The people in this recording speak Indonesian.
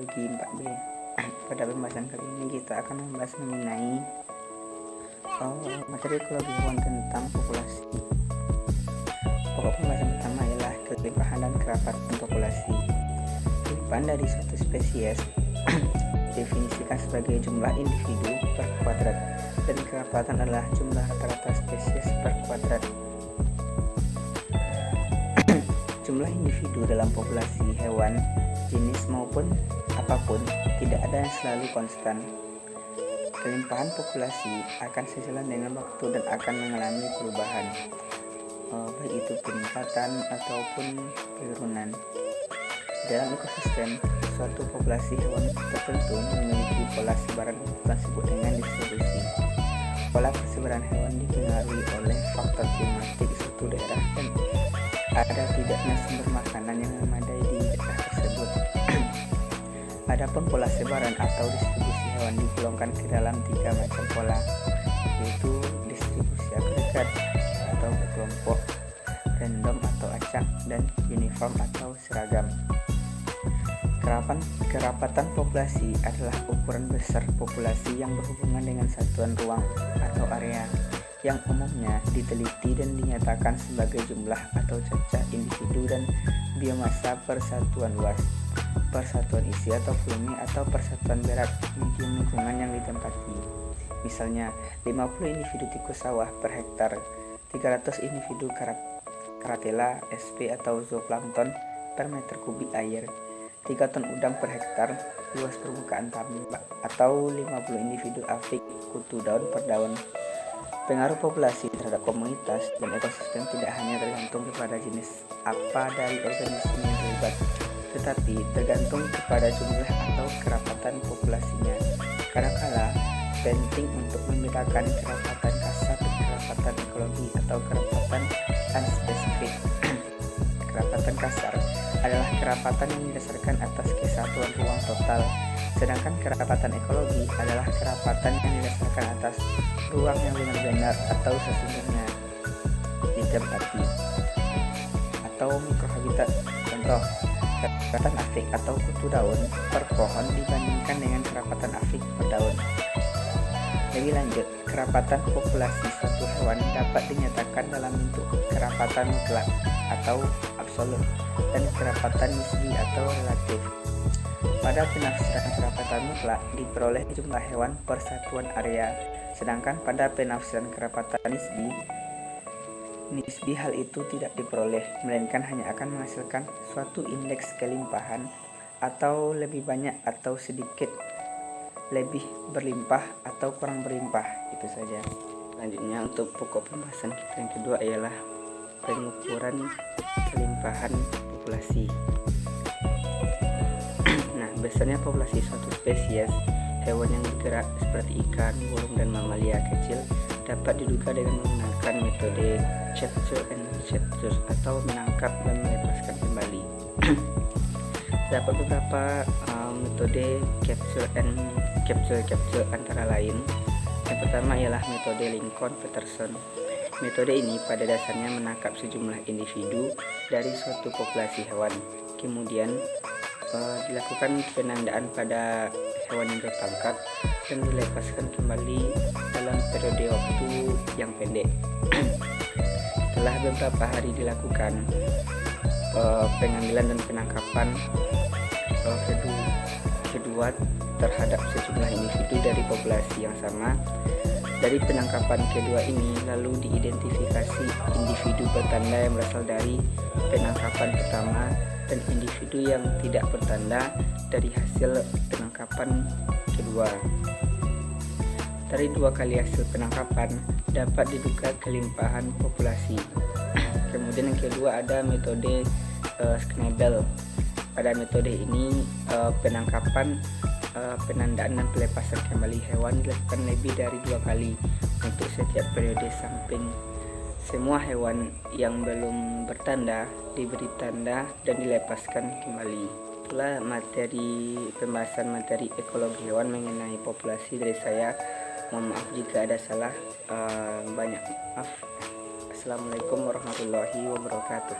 ekologi 4B. Pada pembahasan kali ini kita akan membahas mengenai materi ekologi hewan tentang populasi. Pokok pembahasan pertama ialah kelimpahan dan kerapatan populasi. Kelimpahan dari suatu spesies definisikan sebagai jumlah individu per kuadrat, dan kerapatan adalah jumlah rata-rata spesies per kuadrat. Jumlah individu dalam populasi hewan, jenis maupun apapun, tidak ada yang selalu konstan. Kelimpahan populasi akan sejalan dengan waktu dan akan mengalami perubahan, baik itu peningkatan ataupun penurunan. Dalam ekosistem, suatu populasi hewan tertentu memiliki pola sebaran tersebut dengan distribusi. Pola persebaran hewan dipengaruhi oleh faktor klimatik suatu daerah dan ada tidaknya sumber makanan yang memadai di daerah tersebut. Adapun pola sebaran atau distribusi hewan digolongkan ke dalam 3 macam pola, yaitu distribusi agregat atau berkelompok, random atau acak, dan uniform atau seragam. Kerapatan populasi adalah ukuran besar populasi yang berhubungan dengan satuan ruang atau area, yang umumnya diteliti dan dinyatakan sebagai jumlah atau cacah individu dan biomasa per satuan luas, per satuan isi atau volume, atau per satuan berat medium lingkungan yang ditempati. Misalnya, 50 individu tikus sawah per hektar, 300 individu karatela sp atau zooplankton per meter kubik air, 3 ton udang per hektar luas permukaan tambak, atau 50 individu afik kutu daun per daun. Pengaruh populasi terhadap komunitas dan ekosistem tidak hanya tergantung kepada jenis apa dari organisme yang terlibat, tetapi tergantung kepada jumlah atau kerapatan populasinya. Kadangkala penting untuk membedakan kerapatan kasar dan kerapatan ekologi atau kerapatan unspesifik. Kerapatan kasar adalah kerapatan yang didasarkan atas kesatuan ruang total, sedangkan kerapatan ekologi adalah kerapatan yang didasarkan atas ruang yang benar-benar atau sesungguhnya ditempati atau mikrohabitat. Contoh, kerapatan afik atau kutu daun per pohon dibandingkan dengan kerapatan afik per daun. Lebih lanjut, kerapatan populasi suatu hewan dapat dinyatakan dalam bentuk kerapatan mutlak atau absolut dan kerapatan nisbi atau relatif. Pada penafsiran kerapatan mutlak diperoleh jumlah hewan per satuan area, sedangkan pada penafsiran kerapatan nisbi hal itu tidak diperoleh, melainkan hanya akan menghasilkan suatu indeks kelimpahan atau lebih banyak atau sedikit lebih berlimpah atau kurang berlimpah. Itu saja. Selanjutnya, untuk pokok pembahasan kita yang kedua ialah pengukuran kelimpahan populasi. Nah, besarnya populasi suatu spesies hewan yang bergerak seperti ikan, burung, dan mamalia kecil dapat diduga dengan menggunakan metode capture and capture atau menangkap dan melepaskan kembali. Terdapat beberapa metode capture and capture antara lain. Yang pertama ialah metode Lincoln-Peterson. Metode ini pada dasarnya menangkap sejumlah individu dari suatu populasi hewan, kemudian dilakukan penandaan pada hewan yang tertangkap dan dilepaskan kembali dalam periode waktu yang pendek. Setelah beberapa hari dilakukan pengambilan dan penangkapan kedua terhadap sejumlah individu dari populasi yang sama. Dari penangkapan kedua ini lalu diidentifikasi individu bertanda yang berasal dari penangkapan pertama dan individu yang tidak bertanda dari hasil penangkapan kedua. Dari 2 kali hasil penangkapan dapat diduga kelimpahan populasi. Kemudian yang kedua ada metode Schnabel. Pada metode ini penangkapan, penandaan dan pelepasan kembali hewan dilakukan lebih dari 2 kali untuk setiap periode samping. Semua hewan yang belum bertanda diberi tanda dan dilepaskan kembali. Itulah pembahasan materi ekologi hewan mengenai populasi dari saya. Mohon maaf jika ada salah, banyak maaf. Assalamualaikum warahmatullahi wabarakatuh.